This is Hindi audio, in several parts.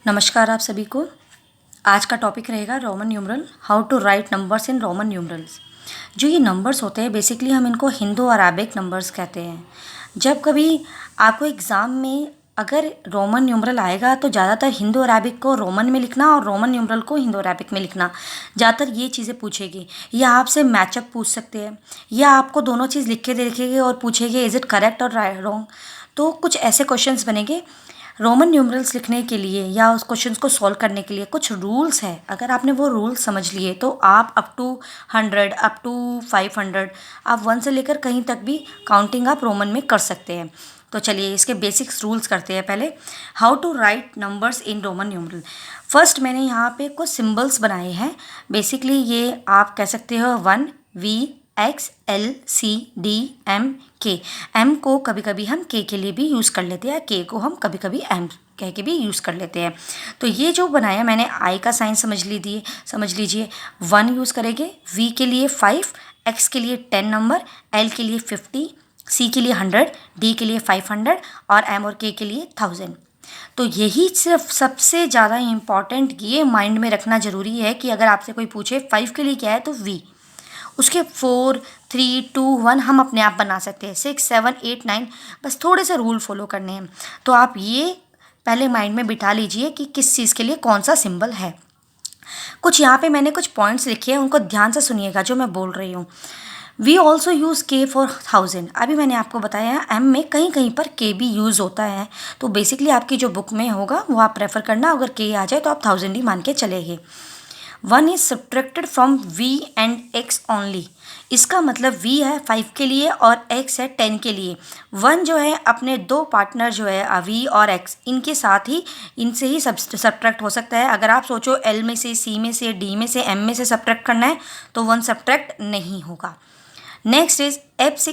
नमस्कार आप सभी को। आज का टॉपिक रहेगा Roman numeral, how to write numbers in Roman numerals. जो ये नंबर्स होते हैं बेसिकली हम इनको हिंदू अराबिक नंबर्स कहते हैं। जब कभी आपको एग्ज़ाम में अगर रोमन न्यूमरल आएगा तो ज़्यादातर हिंदू अराबिक को रोमन में लिखना और रोमन न्यूमरल को हिंदू अराबिक में लिखना, ज़्यादातर ये चीज़ें पूछेगी। या आपसे मैचअप पूछ सकते हैं, या आपको दोनों चीज़ लिख के दे रखेगी और पूछेगी इज़ इट करेक्ट और रॉन्ग। तो कुछ ऐसे क्वेश्चंस बनेंगे। रोमन न्यूमरल्स लिखने के लिए या उस क्वेश्चंस को सॉल्व करने के लिए कुछ रूल्स है। अगर आपने वो रूल्स समझ लिए तो आप अप टू 100, अप टू 500, आप 1 से लेकर कहीं तक भी काउंटिंग आप रोमन में कर सकते हैं। तो चलिए इसके बेसिक्स रूल्स करते हैं। पहले how to write numbers in Roman numeral. First मैंने यहाँ पे कुछ सिंबल्स बनाए हैं। बेसिकली ये आप कह सकते हो 1 V X L C D M K। M को कभी कभी हम K के लिए भी यूज़ कर लेते हैं, K को हम कभी कभी M कह के भी यूज़ कर लेते हैं। तो ये जो बनाया मैंने I का साइन समझ लीजिए। 1 यूज़ करेंगे, V के लिए 5, X के लिए 10 नंबर, L के लिए 50, C के लिए 100, D के लिए 500 और M और K के लिए 1000। तो यही सिर्फ सबसे ज़्यादा इम्पॉर्टेंट ये माइंड में रखना ज़रूरी है कि अगर आपसे कोई पूछे 5 के लिए क्या है तो V, उसके 4 3 2 1 हम अपने आप बना सकते हैं। 6 7 8 9 बस थोड़े से रूल फॉलो करने हैं। तो आप ये पहले माइंड में बिठा लीजिए कि किस चीज़ के लिए कौन सा सिंबल है। कुछ यहाँ पे मैंने कुछ पॉइंट्स लिखे हैं, उनको ध्यान से सुनिएगा जो मैं बोल रही हूँ। वी ऑल्सो यूज़ के फॉर 1000। अभी मैंने आपको बताया एम में कहीं कहीं पर के भी यूज़ होता है। तो बेसिकली आपकी जो बुक में होगा वो आप प्रेफर करना, अगर के आ जाए तो आप 1000 ही मान के चलेंगे। 1 is subtracted from V and X only. इसका मतलब V है 5 के लिए और X है 10 के लिए। 1 जो है अपने दो पार्टनर जो है V और X, इनके साथ ही इनसे ही सब्ट्रैक्ट हो सकता है। अगर आप सोचो L में से, C में से, D में से, M में से सब्ट्रैक्ट करना है तो 1 सब्ट्रैक्ट नहीं होगा। Next is X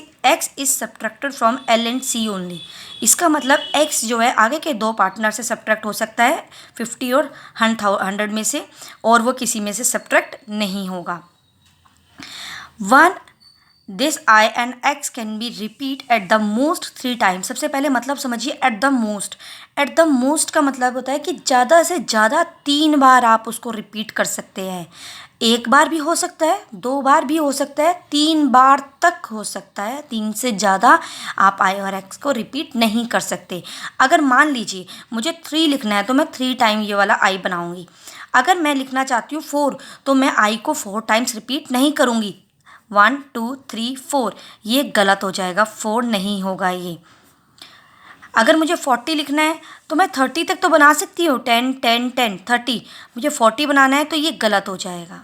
is subtracted from L and C only. इसका मतलब X जो है आगे के दो पार्टनर से सब्ट्रैक्ट हो सकता है 50 और 100 में से, और वो किसी में से सब्ट्रैक्ट नहीं होगा। 1 this I and X can be repeat at the most 3 times. सबसे पहले मतलब समझिए at the most. At the most का मतलब होता है कि ज़्यादा से ज़्यादा 3 बार आप उसको रिपीट कर सकते हैं। 1 बार भी हो सकता है, 2 बार भी हो सकता है, 3 बार तक हो सकता है। 3 से ज़्यादा आप I और X को रिपीट नहीं कर सकते। अगर मान लीजिए मुझे 3 लिखना है तो मैं 3 टाइम ये वाला I बनाऊंगी। अगर मैं लिखना चाहती हूँ 4 तो मैं I को 4 टाइम्स रिपीट नहीं करूँगी। 1 2 3 4, ये गलत हो जाएगा, 4 नहीं होगा ये। अगर मुझे 40 लिखना है तो मैं 30 तक तो बना सकती हूँ, 10 10 10 30। मुझे 40 बनाना है तो ये गलत हो जाएगा।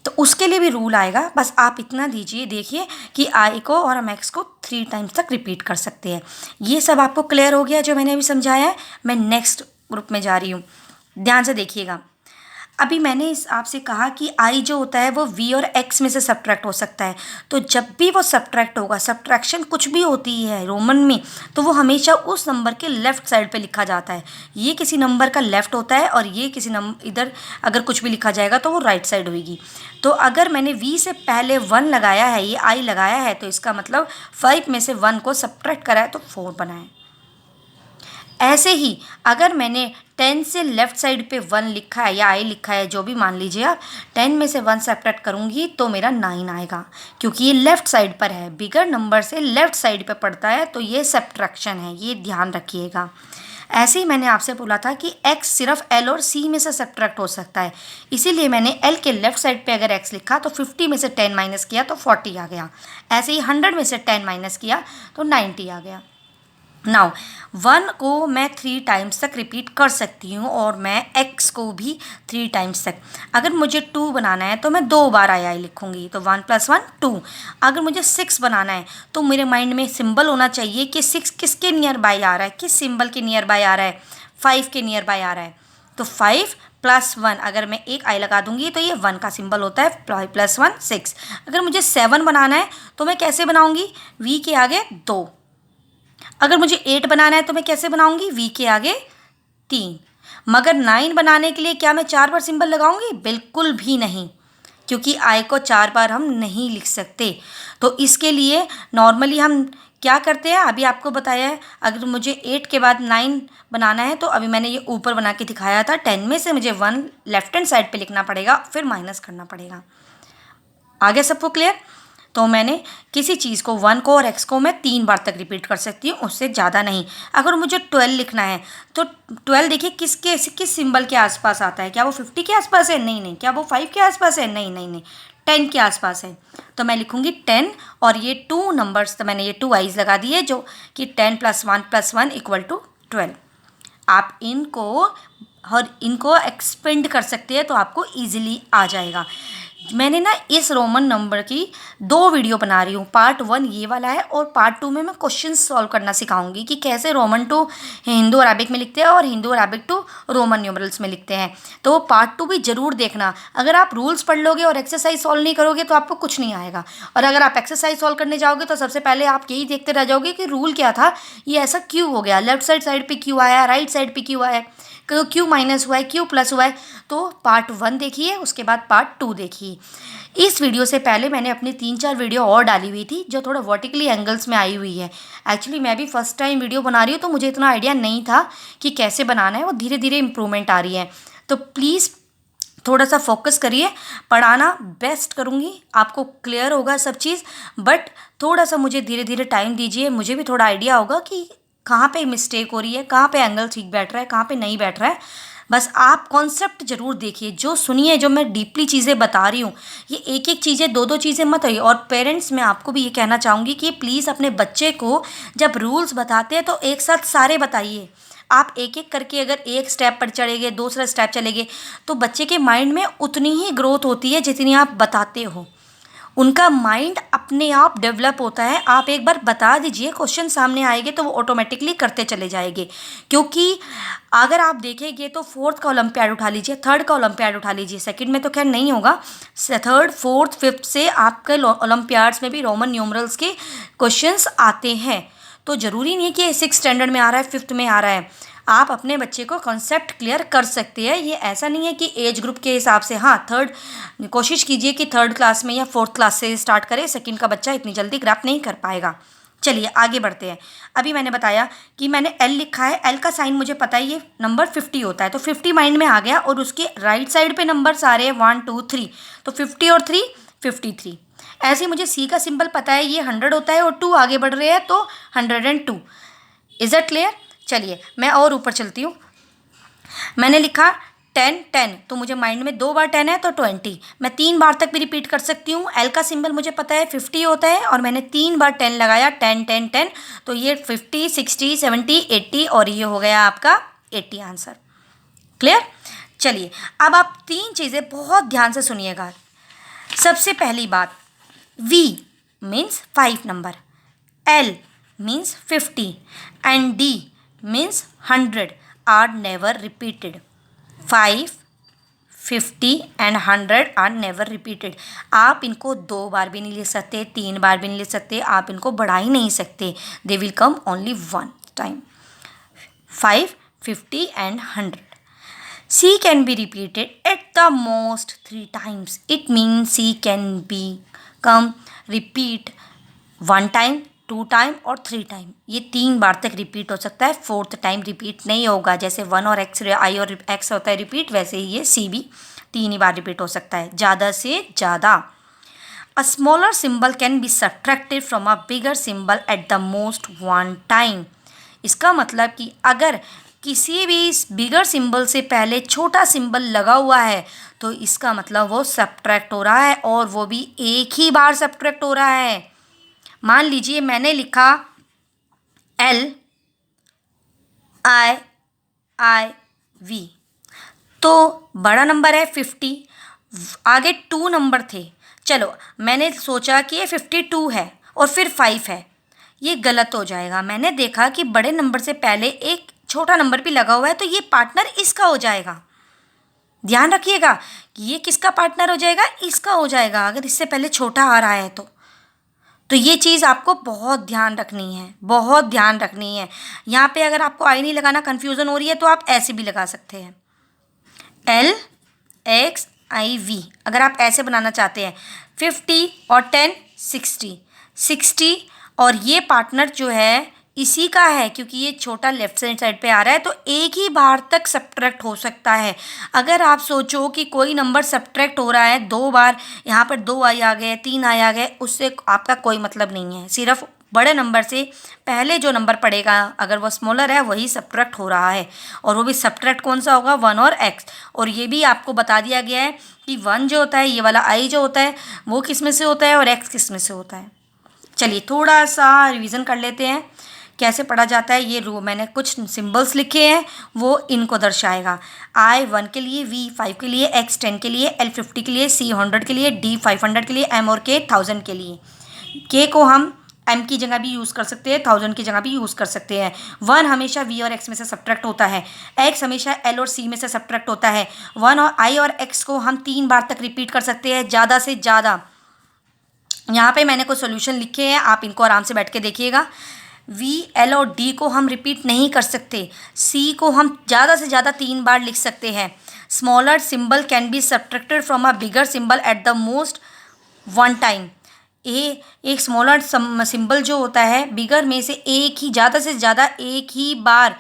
तो उसके लिए भी रूल आएगा। बस आप इतना दीजिए, देखिए कि आई को और हम एक्स को 3 टाइम्स तक रिपीट कर सकते हैं। ये सब आपको क्लियर हो गया जो मैंने अभी समझाया है। मैं नेक्स्ट ग्रुप में जा रही हूँ, ध्यान से देखिएगा। अभी मैंने इस आपसे कहा कि आई जो होता है वो वी और एक्स में से सब्ट्रैक्ट हो सकता है। तो जब भी वो सब्ट्रैक्ट होगा, सब्ट्रैक्शन कुछ भी होती है रोमन में, तो वो हमेशा उस नंबर के लेफ्ट साइड पे लिखा जाता है। ये किसी नंबर का लेफ्ट होता है और ये किसी नंबर इधर अगर कुछ भी लिखा जाएगा तो वो राइट साइड होगी। तो अगर मैंने वी से पहले 1 लगाया है, ये आई लगाया है, तो इसका मतलब 5 में से 1 को सब्ट्रैक्ट करा है तो 4 बना है। ऐसे ही अगर मैंने 10 से लेफ्ट साइड पे 1 लिखा है या आई लिखा है, जो भी मान लीजिए आप, 10 में से 1 सब्ट्रैक्ट करूँगी तो मेरा 9 आएगा, क्योंकि ये लेफ़्ट साइड पर है। बिगर नंबर से लेफ़्ट साइड पे पड़ता है तो ये सब्ट्रैक्शन है, ये ध्यान रखिएगा। ऐसे ही मैंने आपसे बोला था कि x सिर्फ L और C में से सब्ट्रैक्ट हो सकता है, इसीलिए मैंने L के लेफ़्ट साइड पे अगर x लिखा तो 50 में से 10 माइनस किया तो 40 आ गया। ऐसे ही 100 में से 10 माइनस किया तो 90 आ गया। नाउ 1 को मैं 3 टाइम्स तक रिपीट कर सकती हूँ और मैं x को भी 3 टाइम्स तक। अगर मुझे 2 बनाना है तो मैं 2 बार आई लिखूँगी, तो 1 + 1 2। अगर मुझे 6 बनाना है तो मेरे माइंड में सिंबल होना चाहिए कि 6 किसके नियर बाय आ रहा है, किस सिंबल के नियर बाय आ रहा है, 5 के नियर बाय आ रहा है। तो 5 + 1, अगर मैं एक आई लगा दूंगी तो ये 1 का सिंबल होता है। 5 + 1 6। अगर मुझे 7 बनाना है तो मैं कैसे बनाऊँगी, v के आगे 2। अगर मुझे 8 बनाना है तो मैं कैसे बनाऊंगी, v के आगे 3। मगर 9 बनाने के लिए क्या मैं 4 बार सिंबल लगाऊंगी, बिल्कुल भी नहीं, क्योंकि i को 4 बार हम नहीं लिख सकते। तो इसके लिए नॉर्मली हम क्या करते हैं अभी आपको बताया है, अगर मुझे 8 के बाद 9 बनाना है तो अभी मैंने ये ऊपर बना के दिखाया था। 10 में से मुझे 1 लेफ्ट हैंड साइड पे लिखना पड़ेगा, फिर माइनस करना पड़ेगा। आगे सबको क्लियर? तो मैंने किसी चीज़ को 1 को और x को मैं 3 बार तक रिपीट कर सकती हूँ, उससे ज़्यादा नहीं। अगर मुझे 12 लिखना है तो 12 देखिए किस सिंबल के आसपास आता है। क्या वो 50 के आसपास है? नहीं नहीं। क्या वो 5 के आसपास है? नहीं नहीं नहीं। 10 के आसपास है। तो मैं लिखूँगी 10 और ये 2 नंबर्स, तो मैंने ये 2 आइज लगा दिए जो कि 10 + 1 = 12। आप इनको एक्सपेंड कर सकते हैं तो आपको ईजिली आ जाएगा। मैंने ना इस रोमन नंबर की 2 वीडियो बना रही हूँ। पार्ट 1 ये वाला है और पार्ट 2 में मैं क्वेश्चन सॉल्व करना सिखाऊंगी कि कैसे रोमन टू हिंदू अरबिक में लिखते हैं और Hindu Arabic to Roman numerals में लिखते हैं। तो पार्ट 2 भी ज़रूर देखना। अगर आप रूल्स पढ़ लोगे और एक्सरसाइज सॉल्व नहीं करोगे तो आपको कुछ नहीं आएगा, और अगर आप एक्सरसाइज सॉल्व करने जाओगे तो सबसे पहले आप यही देखते रह जाओगे कि रूल क्या था, ये ऐसा क्यों हो गया, लेफ्ट साइड पे क्यों आया, राइट साइड पे क्यों आया, क्यों माइनस हुआ है, क्यों प्लस हुआ है। तो पार्ट 1 देखिए, उसके बाद पार्ट 2 देखिए। इस वीडियो से पहले मैंने अपनी 3-4 वीडियो और डाली हुई थी जो थोड़ा वर्टिकली एंगल्स में आई हुई है। एक्चुअली मैं भी फर्स्ट टाइम वीडियो बना रही हूँ तो मुझे इतना आइडिया नहीं था कि कैसे बनाना है, वो धीरे धीरे इम्प्रूवमेंट आ रही है। तो प्लीज़ थोड़ा सा फोकस करिए, पढ़ाना बेस्ट करूँगी, आपको क्लियर होगा सब चीज़, बट थोड़ा सा मुझे धीरे धीरे टाइम दीजिए, मुझे भी थोड़ा आइडिया होगा कि कहाँ पे मिस्टेक हो रही है, कहाँ पे एंगल ठीक बैठ रहा है, कहाँ पे नहीं बैठ रहा है। बस आप कॉन्सेप्ट जरूर देखिए, जो सुनिए, जो मैं डीपली चीज़ें बता रही हूँ, ये एक एक चीज़ें 2-2 चीज़ें मत होइए। और पेरेंट्स, मैं आपको भी ये कहना चाहूँगी कि प्लीज़ अपने बच्चे को जब रूल्स बताते हैं तो एक साथ सारे बताइए। आप एक एक करके अगर एक स्टेप पर चढ़ेंगे, दूसरा स्टेप चलेंगे, तो बच्चे के माइंड में उतनी ही ग्रोथ होती है जितनी आप बताते हो। उनका माइंड अपने आप डेवलप होता है। आप एक बार बता दीजिए, क्वेश्चन सामने आएंगे तो वो ऑटोमेटिकली करते चले जाएंगे। क्योंकि अगर आप देखेंगे तो 4th का ओलंपियाड उठा लीजिए, 3rd का ओलंपियाड उठा लीजिए, 2nd में तो खैर नहीं होगा, 3rd 4th 5th से आपके ओलंपियाड्स में भी रोमन न्यूमरल्स के क्वेश्चंस आते हैं। तो ज़रूरी नहीं कि 6th स्टैंडर्ड में आ रहा है, 5th में आ रहा है। आप अपने बच्चे को कॉन्सेप्ट क्लियर कर सकते हैं। ये ऐसा नहीं है कि एज ग्रुप के हिसाब से, हाँ, कोशिश कीजिए कि 3rd क्लास में या 4th क्लास से स्टार्ट करें। 2nd का बच्चा इतनी जल्दी ग्रैप नहीं कर पाएगा। चलिए आगे बढ़ते हैं। अभी मैंने बताया कि मैंने एल लिखा है, एल का साइन मुझे पता है ये नंबर 50 होता है, तो 50 माइंड में आ गया, और उसके राइट साइड पे नंबर आ रहे हैं 1 2 3, तो 50 और 3 53। ऐसे ही मुझे सी का सिंबल पता है, ये 100 होता है, और 2 आगे बढ़ रहे हैं तो 102। Is it clear? चलिए मैं और ऊपर चलती हूँ। मैंने लिखा 10 10, तो मुझे माइंड में 2 बार 10 है तो 20। मैं 3 बार तक भी रिपीट कर सकती हूँ। एल का सिंबल मुझे पता है 50 होता है, और मैंने 3 बार 10 लगाया, 10 10 10, तो ये 50 60 70 80, और ये हो गया आपका 80 आंसर। क्लियर? चलिए अब आप 3 चीज़ें बहुत ध्यान से सुनिएगा। सबसे पहली बात, V means 5 number, L means 50 and D means 100 are never repeated. 5, 50 and 100 are never repeated. आप इनको 2 बार भी नहीं लिख सकते, 3 बार भी नहीं लिख सकते, आप इनको बढ़ा ही नहीं सकते। They will come only one time. 5, 50 and 100. C can be repeated at the most 3 times. It means C can be come repeat 1 time, 2 time और 3 टाइम। ये 3 बार तक रिपीट हो सकता है, 4th टाइम रिपीट नहीं होगा। जैसे 1 और I और X होता है रिपीट, वैसे ही ये C भी 3 ही बार रिपीट हो सकता है, ज़्यादा से ज़्यादा। A smaller symbol can be subtracted from a bigger symbol at the most 1 time. इसका मतलब कि अगर किसी भी बिगर सिंबल से पहले छोटा सिंबल लगा हुआ है तो इसका मतलब वो सब्ट्रैक्ट हो रहा है, और वो भी एक ही बार सब्ट्रैक्ट हो रहा है। मान लीजिए मैंने लिखा L I I V, तो बड़ा नंबर है 50, आगे 2 नंबर थे। चलो मैंने सोचा कि ये 52 है और फिर 5 है, ये गलत हो जाएगा। मैंने देखा कि बड़े नंबर से पहले एक छोटा नंबर भी लगा हुआ है, तो ये पार्टनर इसका हो जाएगा। ध्यान रखिएगा कि ये किसका पार्टनर हो जाएगा, इसका हो जाएगा, अगर इससे पहले छोटा आ रहा है तो ये चीज़ आपको बहुत ध्यान रखनी है, बहुत ध्यान रखनी है। यहाँ पे अगर आपको आई नहीं लगाना, कन्फ्यूज़न हो रही है, तो आप ऐसे भी लगा सकते हैं, LXIV। अगर आप ऐसे बनाना चाहते हैं 50 और 10 60, 60 और ये पार्टनर जो है इसी का है, क्योंकि ये छोटा लेफ्ट साइड पे आ रहा है, तो एक ही बार तक सब्ट्रैक्ट हो सकता है। अगर आप सोचो कि कोई नंबर सब्ट्रैक्ट हो रहा है 2 बार, यहाँ पर 2 आई आ गए, 3 आई आ गए, उससे आपका कोई मतलब नहीं है। सिर्फ बड़े नंबर से पहले जो नंबर पड़ेगा अगर वो स्मॉलर है वही सब्ट्रैक्ट हो रहा है, और वो भी सब्ट्रैक्ट कौन सा होगा, 1 और x। और ये भी आपको बता दिया गया है कि 1 जो होता है, ये वाला i जो होता है, वो किस में से होता है और x किस में से होता है। चलिए थोड़ा सा रिवीजन कर लेते हैं कैसे पढ़ा जाता है। ये रो मैंने कुछ सिंबल्स लिखे हैं, वो इनको दर्शाएगा। I 1 के लिए, V 5 के लिए, X 10 के लिए, L 50 के लिए, C 100 के लिए, D 500 के लिए, M और K 1000 के लिए। K को हम M की जगह भी यूज़ कर सकते हैं, 1000 की जगह भी यूज़ कर सकते हैं। 1 हमेशा V और X में से सब्ट्रैक्ट होता है, X हमेशा L और C में से सब्ट्रैक्ट होता है। 1 और I और X को हम 3 बार तक रिपीट कर सकते हैं, ज़्यादा से ज़्यादा। यहाँ पे मैंने कुछ सोल्यूशन लिखे हैं, आप इनको आराम से बैठ के देखिएगा। V, L और D को हम रिपीट नहीं कर सकते। C को हम ज़्यादा से ज़्यादा 3 बार लिख सकते हैं। Smaller symbol can be subtracted from a bigger symbol at the most 1 time. एक स्मॉलर सिंबल जो होता है बिगर में से एक ही, ज़्यादा से ज़्यादा एक ही बार,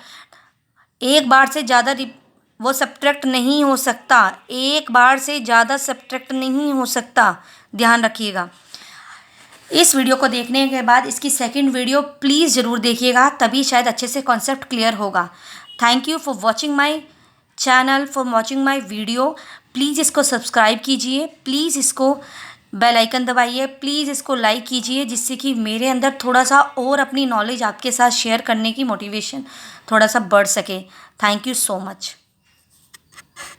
एक बार से ज़्यादा वो सब्ट्रैक्ट नहीं हो सकता, एक बार से ज़्यादा सब्ट्रैक्ट नहीं हो सकता, ध्यान रखिएगा। इस वीडियो को देखने के बाद इसकी सेकंड वीडियो प्लीज़ ज़रूर देखिएगा, तभी शायद अच्छे से कॉन्सेप्ट क्लियर होगा। Thank you for watching my channel, for watching my video. Please इसको सब्सक्राइब कीजिए, प्लीज़ इसको बेल आइकन दबाइए, प्लीज़ इसको लाइक कीजिए, जिससे कि मेरे अंदर थोड़ा सा और अपनी नॉलेज आपके साथ शेयर करने की मोटिवेशन थोड़ा सा बढ़ सके। Thank you so much.